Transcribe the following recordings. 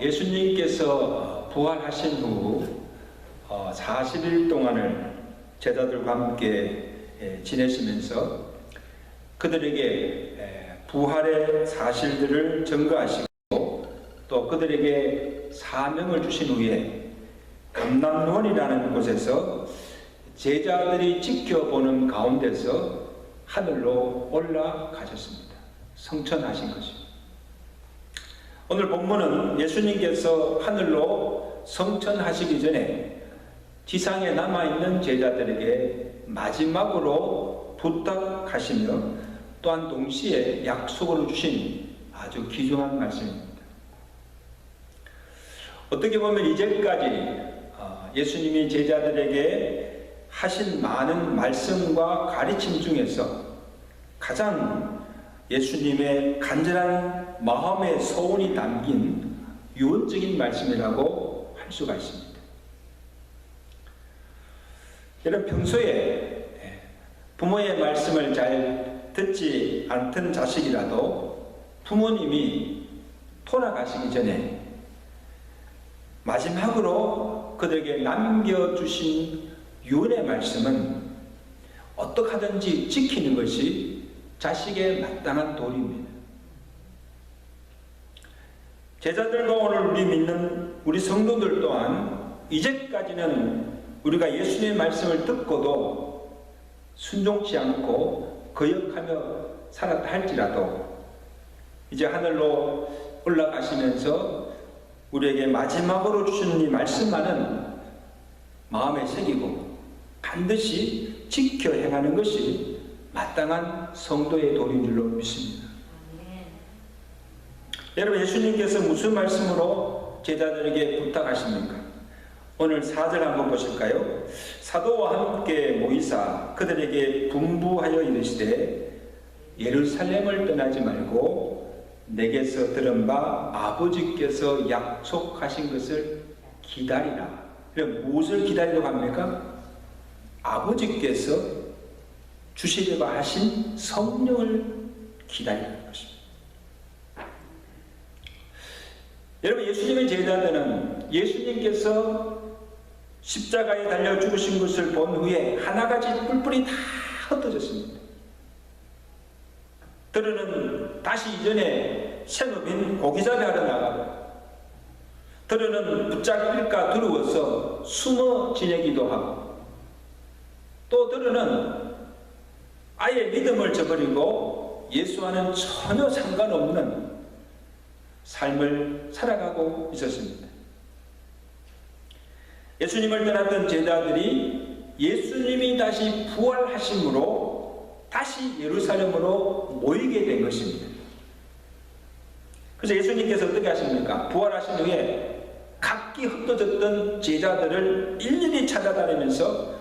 예수님께서 부활하신 후 40일 동안을 제자들과 함께 지내시면서 그들에게 부활의 사실들을 증거하시고 또 그들에게 사명을 주신 후에 감람원이라는 곳에서 제자들이 지켜보는 가운데서 하늘로 올라가셨습니다. 성천하신 것입니다. 오늘 본문은 예수님께서 하늘로 성천하시기 전에 지상에 남아있는 제자들에게 마지막으로 부탁하시며 또한 동시에 약속으로 주신 아주 귀중한 말씀입니다. 어떻게 보면 이제까지 예수님이 제자들에게 하신 많은 말씀과 가르침 중에서 가장 예수님의 간절한 마음의 소원이 담긴 유언적인 말씀이라고 할 수가 있습니다. 여러분, 평소에 부모의 말씀을 잘 듣지 않던 자식이라도 부모님이 돌아가시기 전에 마지막으로 그들에게 남겨주신 유언의 말씀은 어떻게 하든지 지키는 것이 자식의 마땅한 도리입니다. 제자들과 오늘 우리 믿는 우리 성도들 또한 이제까지는 우리가 예수님의 말씀을 듣고도 순종치 않고 거역하며 살았다 할지라도 이제 하늘로 올라가시면서 우리에게 마지막으로 주시는 이 말씀만은 마음에 새기고 반드시 지켜 행하는 것이 마땅한 성도의 도리인 줄로 믿습니다. 여러분, 예수님께서 무슨 말씀으로 제자들에게 부탁하십니까? 오늘 4절 한번 보실까요? 사도와 함께 모이사 그들에게 분부하여 이르시되 예루살렘을 떠나지 말고 내게서 들은 바 아버지께서 약속하신 것을 기다리라. 그럼 무엇을 기다리려고 합니까? 아버지께서 주시려고 하신 성령을 기다리는 것입니다. 여러분, 예수님의 제자들은 예수님께서 십자가에 달려 죽으신 것을 본 후에 하나같이 뿔뿔이 다 흩어졌습니다. 들으는 다시 이전에 생업인 고기잡이 하러 나가고, 들으는 붙잡힐까 두려워서 숨어 지내기도 하고, 또 들으는 아예 믿음을 저버리고 예수와는 전혀 상관없는 삶을 살아가고 있었습니다. 예수님을 떠났던 제자들이 예수님이 다시 부활하심으로 다시 예루살렘으로 모이게 된 것입니다. 그래서 예수님께서 어떻게 하십니까? 부활하신 후에 각기 흩어졌던 제자들을 일일이 찾아다니면서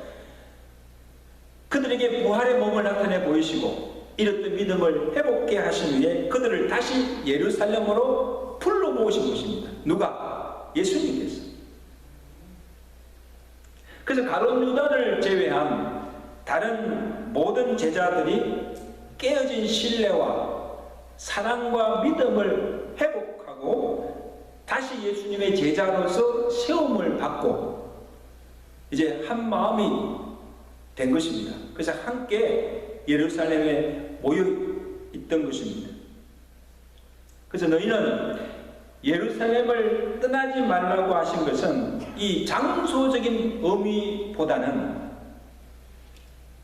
그들에게 부활의 몸을 나타내 보이시고 잃었던 믿음을 회복케 하신 후에 그들을 다시 예루살렘으로 불러 모으신 것입니다. 누가? 예수님께서. 그래서 가룟 유다를 제외한 다른 모든 제자들이 깨어진 신뢰와 사랑과 믿음을 회복하고 다시 예수님의 제자로서 세움을 받고 이제 한 마음이 된 것입니다. 그래서 함께 예루살렘에 모여 있던 것입니다. 그래서 너희는 예루살렘을 떠나지 말라고 하신 것은 이 장소적인 의미보다는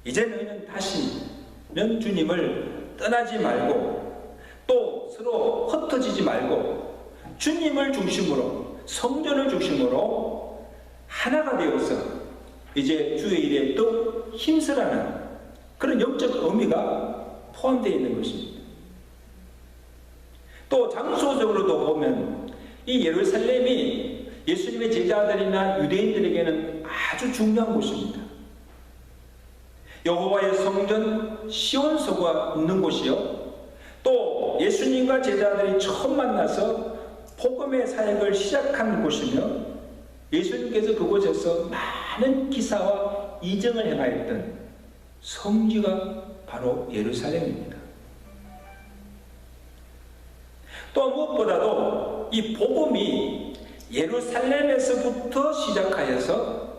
이제 너희는 다시는 주님을 떠나지 말고 또 서로 흩어지지 말고 주님을 중심으로 성전을 중심으로 하나가 되어서 이제 주의 일에 또 힘쓰라는 그런 영적 의미가 포함되어 있는 것입니다. 또 장소적으로도 보면 이 예루살렘이 예수님의 제자들이나 유대인들에게는 아주 중요한 곳입니다. 여호와의 성전 시온소가 있는 곳이요, 또 예수님과 제자들이 처음 만나서 복음의 사역을 시작한 곳이며 예수님께서 그곳에서 많은 기사와 이정을 행하였던 성지가 바로 예루살렘입니다. 또 무엇보다도 이 복음이 예루살렘에서부터 시작하여서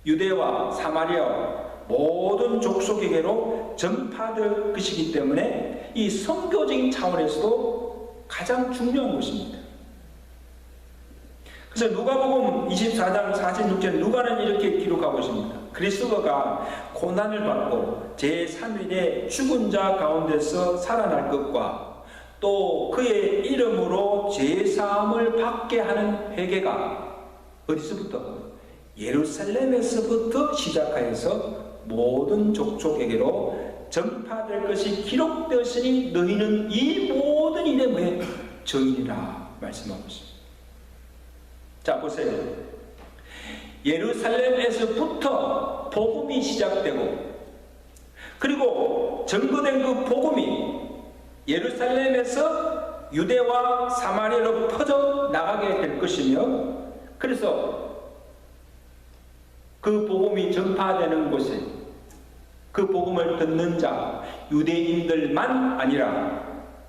유대와 사마리아 모든 족속에게로 전파될 것이기 때문에 이 선교적인 차원에서도 가장 중요한 것입니다. 그래서 누가복음 24장 46절 누가는 이렇게 기록하고 있습니다. 그리스도가 고난을 받고 제3일에 죽은 자 가운데서 살아날 것과 또 그의 이름으로 제사함을 받게 하는 회개가 어디서부터? 예루살렘에서부터 시작하여서 모든 족속에게로 전파될 것이 기록되었으니 너희는 이 모든 일에 뭐에 증인이라 말씀하고 있습니다. 자, 보세요. 예루살렘에서부터 복음이 시작되고 그리고 증거된 그 복음이 예루살렘에서 유대와 사마리아로 퍼져 나가게 될 것이며 그래서 그 복음이 전파되는 곳에 그 복음을 듣는 자 유대인들만 아니라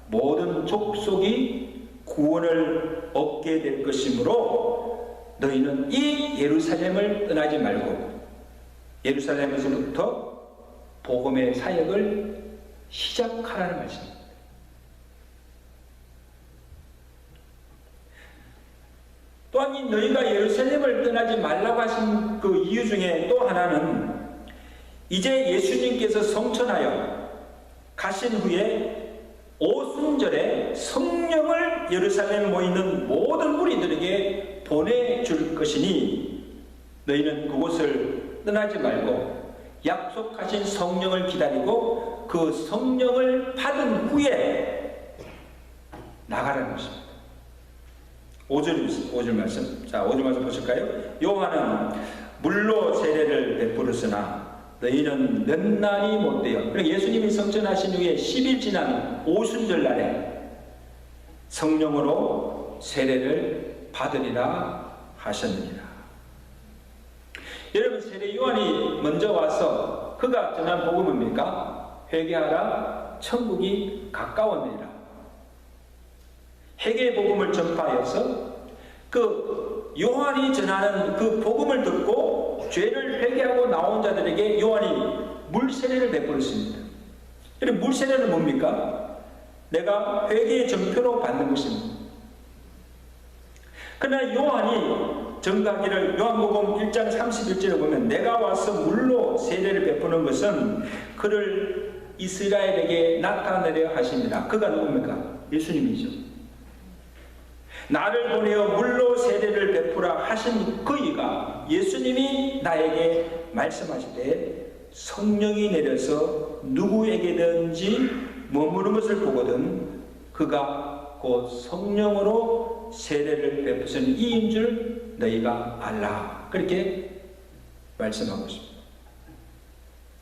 모든 족속이 구원을 얻게 될 것이므로 너희는 이 예루살렘을 떠나지 말고 예루살렘에서부터 복음의 사역을 시작하라는 말씀입니다. 또한 이 너희가 예루살렘을 떠나지 말라고 하신 그 이유 중에 또 하나는 이제 예수님께서 성천하여 가신 후에 오순절에 성령을 예루살렘에 모이는 모든 무리들에게 보내줄 것이니 너희는 그곳을 떠나지 말고 약속하신 성령을 기다리고 그 성령을 받은 후에 나가라는 것입니다. 5절 말씀. 자, 5절 말씀 보실까요? 요한은 물로 세례를 베풀었으나 너희는 몇 날이 못되어. 그러니까 예수님이 성천하신 후에 10일 지난 오순절 날에 성령으로 세례를 받으리라 하셨느니라. 여러분, 세례 요한이 먼저 와서 그가 전한 복음은 뭡니까? 회개하라, 천국이 가까웠느니라. 회개의 복음을 전파해서 그 요한이 전하는 그 복음을 듣고 죄를 회개하고 나온 자들에게 요한이 물세례를 베풀었습니다. 그럼 물세례는 뭡니까? 내가 회개의 전표로 받는 것입니다. 그러나 요한이 증거하기를 요한복음 1장 31절에 보면 내가 와서 물로 세례를 베푸는 것은 그를 이스라엘에게 나타내려 하십니다. 그가 누굽니까? 예수님이죠. 나를 보내어 물로 세례를 베푸라 하신 그이가 예수님이 나에게 말씀하시되 성령이 내려서 누구에게든지 머무는 것을 보거든 그가 곧 성령으로 세례를 베푸시는 이인 줄 너희가 알라. 그렇게 말씀하고 있습니다.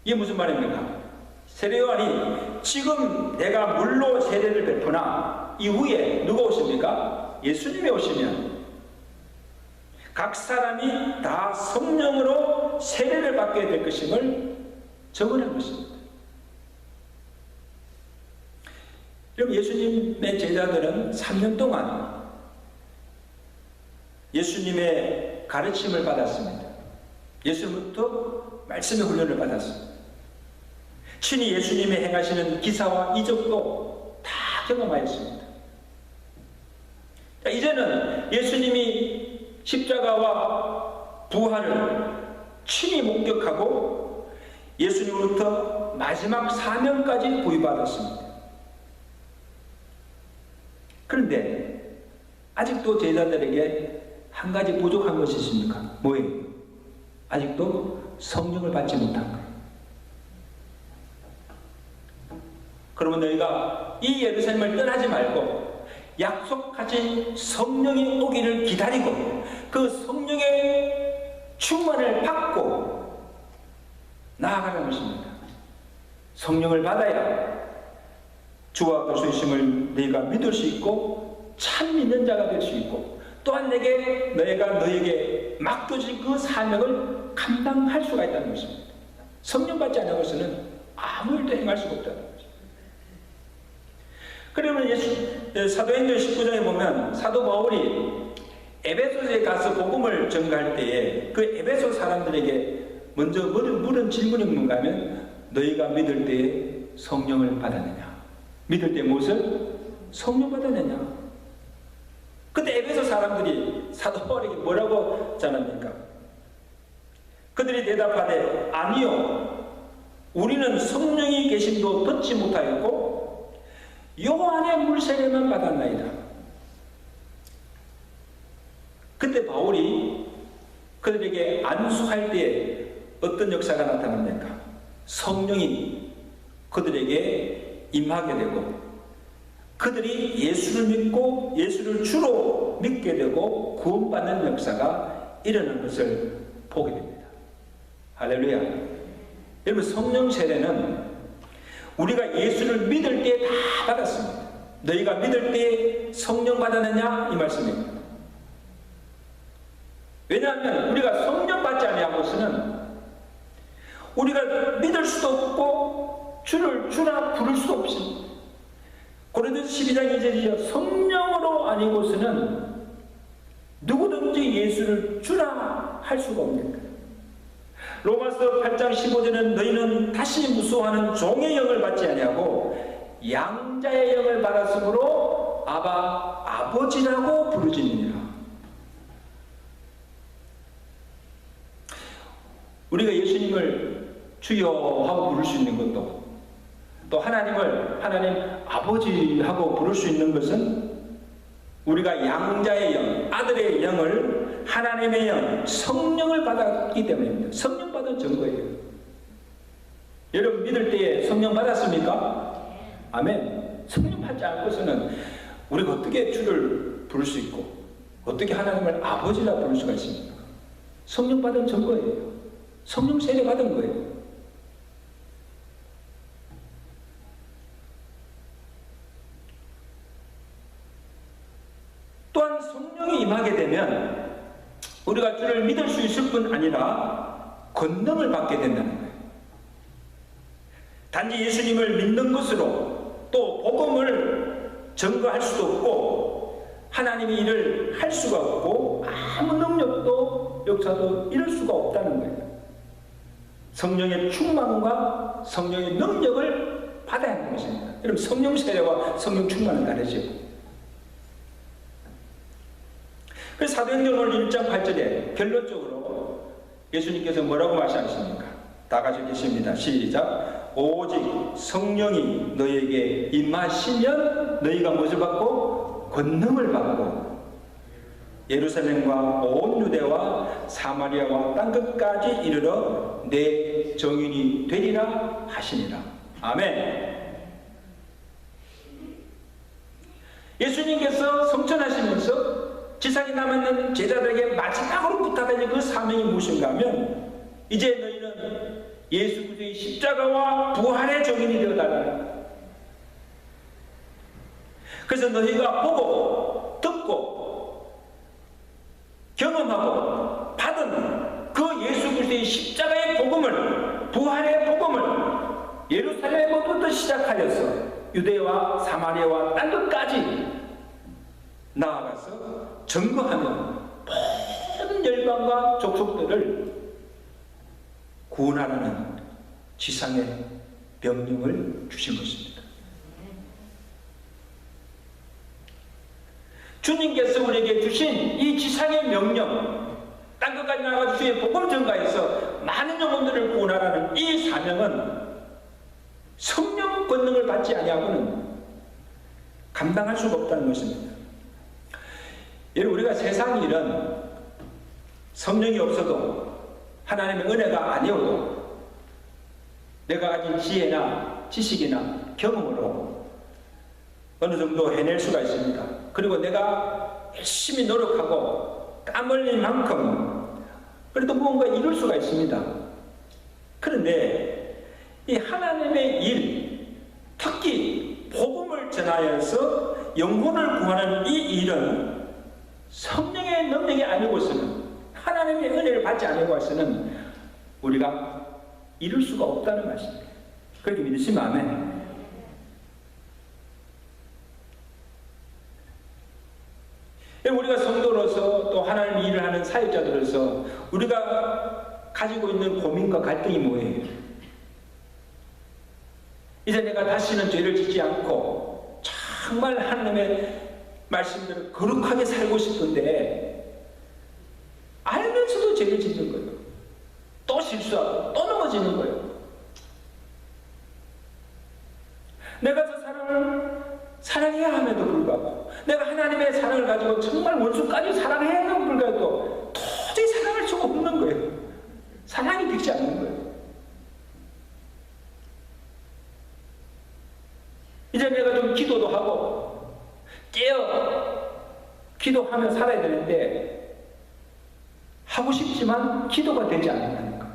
이게 무슨 말입니까? 세례요한이 지금 내가 물로 세례를 베푸나 이후에 누가 오십니까? 예수님이 오시면 각 사람이 다 성령으로 세례를 받게 될 것임을 적어낸 것입니다. 여러분, 예수님의 제자들은 3년 동안 예수님의 가르침을 받았습니다. 예수님부터 말씀의 훈련을 받았습니다. 친히 예수님이 행하시는 기사와 이적도 다 경험하였습니다. 이제는 예수님이 십자가와 부활을 친히 목격하고 예수님으로부터 마지막 사명까지 부여받았습니다. 그런데 아직도 제자들에게 한 가지 부족한 것이 있습니까? 뭐예요? 아직도 성령을 받지 못한 거예요. 그러면 너희가 이 예루살렘을 떠나지 말고 약속하신 성령이 오기를 기다리고 그 성령의 충만을 받고 나아가는 것입니다. 성령을 받아야 주와 그리스도이심을 너희가 믿을 수 있고 참 믿는 자가 될 수 있고 또한 너희가 너희에게 맡겨진 그 사명을 감당할 수가 있다는 것입니다. 성령 받지 않는 것은 아무 일도 행할 수가 없다는 것입니다. 그러면 사도행전 19장에 보면 사도 바울이 에베소에 가서 복음을 전가할 때에 그 에베소 사람들에게 먼저 물은 질문이 뭔가 하면 너희가 믿을 때에 성령을 받았느냐? 믿을 때 무엇을? 성령 받았느냐? 그때 에베소 사람들이 사도 바울에게 뭐라고 전합니까? 그들이 대답하되 아니요, 우리는 성령이 계심도 듣지 못하였고 요한의 물세례만 받았나이다. 그때 바울이 그들에게 안수할 때 어떤 역사가 나타납니까? 성령이 그들에게 임하게 되고 그들이 예수를 믿고 예수를 주로 믿게 되고 구원받는 역사가 일어난 것을 보게 됩니다. 할렐루야. 여러분, 성령 세례는 우리가 예수를 믿을 때 다 받았습니다. 너희가 믿을 때 성령 받았느냐? 이 말씀입니다. 왜냐하면 우리가 성령 받지 아니하고서는 우리가 믿을 수도 없고 주를 주라 부를 수도 없습니다. 고린도서 12장 2절이죠. 성령으로 아니고서는 누구든지 예수를 주라 할 수가 없는 거예요. 로마서 8장 15절은 너희는 다시 무수하는 종의 영을 받지 아니하고 양자의 영을 받았으므로 아바 아버지라고 부르짖느니라. 우리가 예수님을 주여 하고 부를 수 있는 것도 또 하나님을 하나님 아버지 하고 부를 수 있는 것은 우리가 양자의 영, 아들의 영을 하나님의 영, 성령을 받았기 때문입니다. 성령 받은 증거예요. 여러분 믿을 때에 성령 받았습니까? 아멘. 성령 받지 않고서는 우리가 어떻게 주를 부를 수 있고 어떻게 하나님을 아버지라 부를 수가 있습니까? 성령 받은 증거예요. 성령 세례 받은 거예요. 또한 성령이 임하게 되면 우리가 주를 믿을 수 있을 뿐 아니라 권능을 받게 된다는 거예요. 단지 예수님을 믿는 것으로 또 복음을 증거할 수도 없고 하나님의 일을 할 수가 없고 아무 능력도 역사도 이룰 수가 없다는 거예요. 성령의 충만과 성령의 능력을 받아야 하는 것입니다. 여러분 성령 세례와 성령 충만은 다르죠. 그래서 사도행전 오늘 1장 8절에 결론적으로 예수님께서 뭐라고 말씀하십니까? 다 같이 읽겠습니다. 시작. 오직 성령이 너희에게 임하시면 너희가 무엇을 받고? 권능을 받고 예루살렘과 온 유대와 사마리아와 땅끝까지 이르러 내 정인이 되리라 하시니라. 아멘. 예수님께서 성천하시면서 지상에 남았는 제자들에게 마지막으로 부탁하는 그 사명이 무엇인가 하면 이제 너희는 예수 그리스도의 십자가와 부활의 정인이 되어달라. 그래서 너희가 보고 듣고 경험하고 받은 그 예수 그리스도의 십자가의 복음을 부활의 복음을 예루살렘부터 시작하여서 유대와 사마리아와 땅끝까지 나아가서 증거하며 모든 열방과 족속들을 구원하라는 지상의 명령을 주신 것입니다. 주님께서 우리에게 주신 이 지상의 명령, 땅끝까지 나아가 주의 복음 전가에서 많은 영혼들을 구원하라는 이 사명은 성령 권능을 받지 아니하고는 감당할 수가 없다는 것입니다. 여러분 우리가 세상 일은 성령이 없어도 하나님의 은혜가 아니어도 내가 가진 지혜나 지식이나 경험으로 어느 정도 해낼 수가 있습니다. 그리고 내가 열심히 노력하고 땀 흘린 만큼 그래도 무언가 이룰 수가 있습니다. 그런데 이 하나님의 일, 특히 복음을 전하여서 영혼을 구하는 이 일은 성령의 능력이 아니고서는 하나님의 은혜를 받지 아니고서는 우리가 이룰 수가 없다는 말씀입니다. 그렇게 믿으시면 아멘. 우리가 성도로서 또 하나님 일을 하는 사역자들로서 우리가 가지고 있는 고민과 갈등이 뭐예요? 이제 내가 다시는 죄를 짓지 않고 정말 하나님의 말씀대로 거룩하게 살고 싶은데 알면서도 죄를 짓는 거예요. 또 실수하고 또 넘어지는 거예요. 내가 저 사람을 사랑해야 함에도 불구하고, 내가 하나님의 사랑을 가지고 정말 원수까지 사랑해야 함에도 불구하고 도저히 사랑할 수가 없는 거예요. 사랑이 되지 않는 거예요. 이제 내가 좀 기도도 하고 기도하며 살아야 되는데 하고 싶지만 기도가 되지 않는다는 거.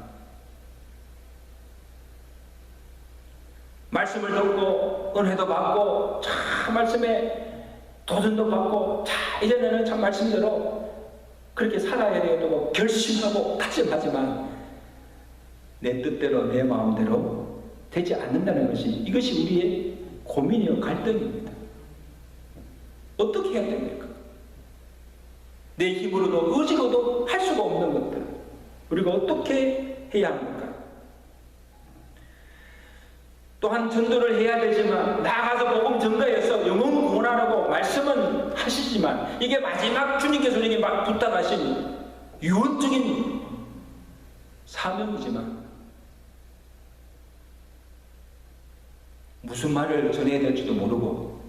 말씀을 듣고 은혜도 받고 참 말씀에 도전도 받고 자 이제 나는 참 말씀대로 그렇게 살아야 되겠다고 결심하고 다짐하지만 내 뜻대로 내 마음대로 되지 않는다는 것이, 이것이 우리의 고민이요 갈등입니다. 어떻게 해야 됩니까? 내 힘으로도 의지로도 할 수가 없는 것들 우리가 어떻게 해야 합니까? 또한 전도를 해야 되지만 나가서 복음 전가해서 영혼 구원하라고 말씀은 하시지만 이게 마지막 주님께서 우리에게 막 부탁하신 유언적인 사명이지만 무슨 말을 전해야 될지도 모르고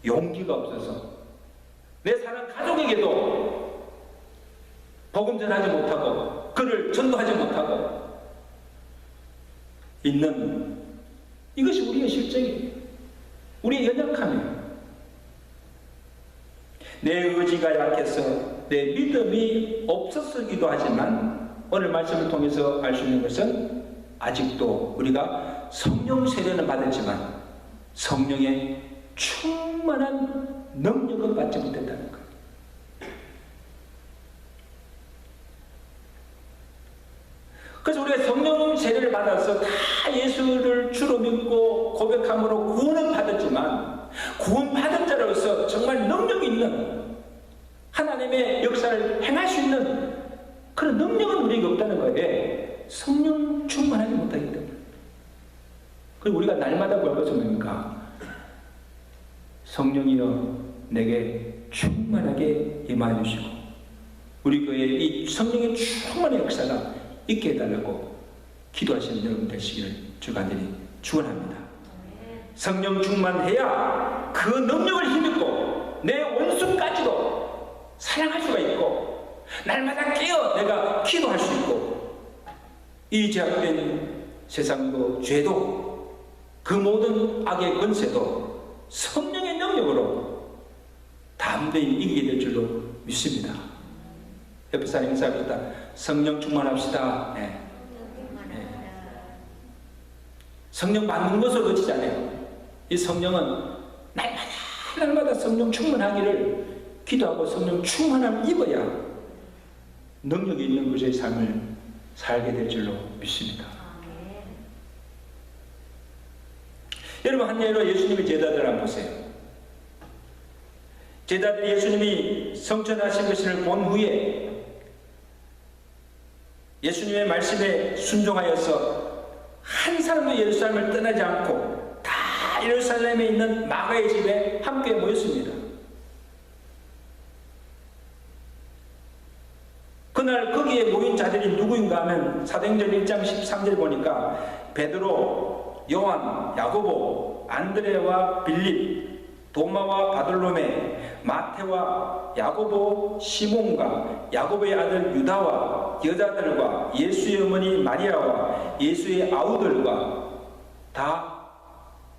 용기가 없어서 내 사는 가족에게도 복음 전하지 못하고 그를 전도하지 못하고 있는, 이것이 우리의 실정이에요. 우리의 연약함이에요. 내 의지가 약해서 내 믿음이 없었기도 하지만 오늘 말씀을 통해서 알 수 있는 것은 아직도 우리가 성령 세례는 받았지만 성령의 충만한 능력은 받지 못했다는 거예요. 그래서 우리가 성령 세례를 받아서 다 예수를 주로 믿고 고백함으로 구원은 받았지만 구원받은 자로서 정말 능력 있는 하나님의 역사를 행할 수 있는 그런 능력은 우리에게 없다는 거예요. 성령 충만하지 못하기 때문에. 그리고 우리가 날마다 뭘 것은 뭡니까? 성령이여 내게 충만하게 임하여 주시고 우리 교회에 이 성령의 충만한 역사가 있게 해달라고 기도하시는 여러분 되시기를 주간절히 축원합니다. 성령 충만해야 그 능력을 힘입고 내 원수까지도 사랑할 수가 있고 날마다 깨어 내가 기도할 수 있고 이 제약된 세상도 죄도 그 모든 악의 권세도 성령의 능력으로 담대히 이기게 될 줄로 믿습니다. 옆에 사람 인사합니다. 성령 충만합시다. 네. 네. 성령 받는 것을 놓치잖아요. 이 성령은 날마다 성령 충만하기를 기도하고 성령 충만함을 입어야 능력이 있는 그의 삶을 살게 될 줄로 믿습니다. 여러분 한 예로 예수님의 제자들 한번 보세요. 제자들이 예수님이 성천하신 것을 본 후에 예수님의 말씀에 순종하여서 한 사람도 예루살렘을 떠나지 않고 다 예루살렘에 있는 마가의 집에 함께 모였습니다. 그날 거기에 모인 자들이 누구인가 하면 사도행전 1장 13절 보니까 베드로, 요한, 야고보, 안드레와 빌립, 도마와 바돌로메, 마태와 야고보, 시몬과 야고보의 아들 유다와 여자들과 예수의 어머니 마리아와 예수의 아우들과 다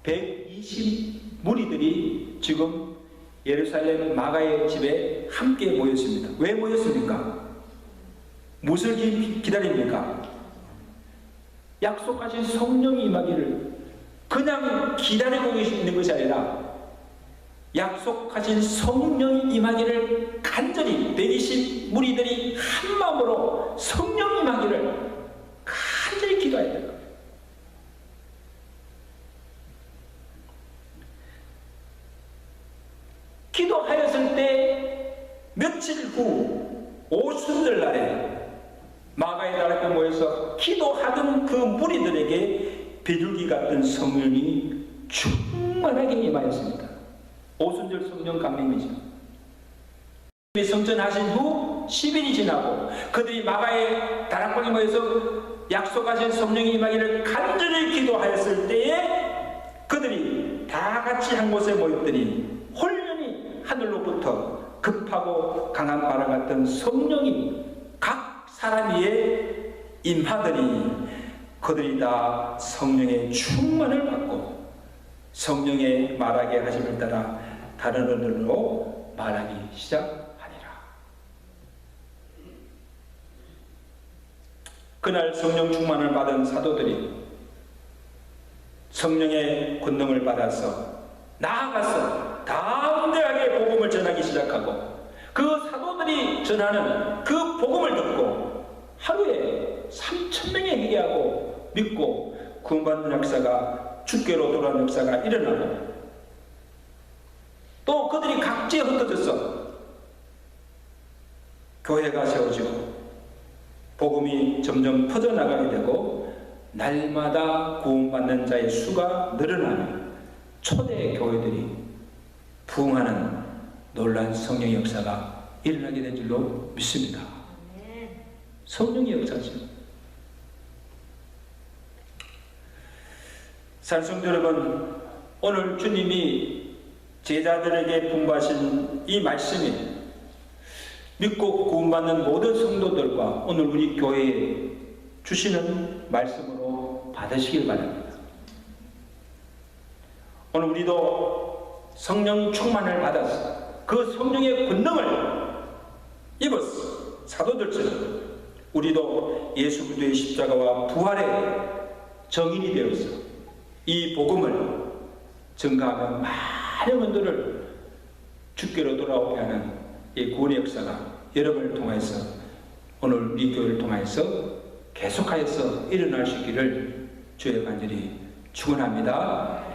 120 무리들이 지금 예루살렘 마가의 집에 함께 모였습니다. 왜 모였습니까? 무엇을 기다립니까? 약속하신 성령이 임하기를 그냥 기다리고 있는 것이 아니라 약속하신 성령이 임하기를 간절히 120 무리들이 한 마음으로 성령 임하기를 간절히 기도해야 될 거예요. 기도하였을 때 며칠 후 오순절날에 마가의 다락에 모여서 기도하던 그 무리들에게 비둘기 같은 성령이 충만하게 임하였습니다. 오순절 성령 강림이죠. 성전하신 후 10일이 지나고 그들이 마가의 다락방에 모여서 약속하신 성령이 임하기를 간절히 기도하였을 때에 그들이 다 같이 한 곳에 모였더니 홀연히 하늘로부터 급하고 강한 바람 같은 성령이 각 사람 위에 임하더니 그들이 다 성령의 충만을 받고 성령의 말하게 하심을 따라 다른 언어로 말하기 시작하니라. 그날 성령 충만을 받은 사도들이 성령의 권능을 받아서 나아가서 담대하게 복음을 전하기 시작하고 그 사도들이 전하는 그 복음을 듣고 하루에 3,000명이 회개하고 믿고 구원받는 역사가 주께로 돌아오는 역사가 일어나고 또 그들이 각지에 흩어져서 교회가 세워지고 복음이 점점 퍼져나가게 되고 날마다 구원받는 자의 수가 늘어나며 초대 교회들이 부흥하는 놀라운 성령의 역사가 일어나게 된 줄로 믿습니다. 성령의 역사죠. 산성도 여러분, 오늘 주님이 제자들에게 분부하신 이 말씀이 믿고 구원받는 모든 성도들과 오늘 우리 교회에 주시는 말씀으로 받으시길 바랍니다. 오늘 우리도 성령 충만을 받아서 그 성령의 권능을 입었어. 사도들처럼 우리도 예수 그리스도의 십자가와 부활의 정인이 되어서 이 복음을 증가하며 많은 분들을 주께로 돌아오게 하는 이 구원의 역사가 여러분을 통해서 오늘 우리 교회를 통해서 계속하여서 일어날 수 있기를 주의 간절히 축원합니다.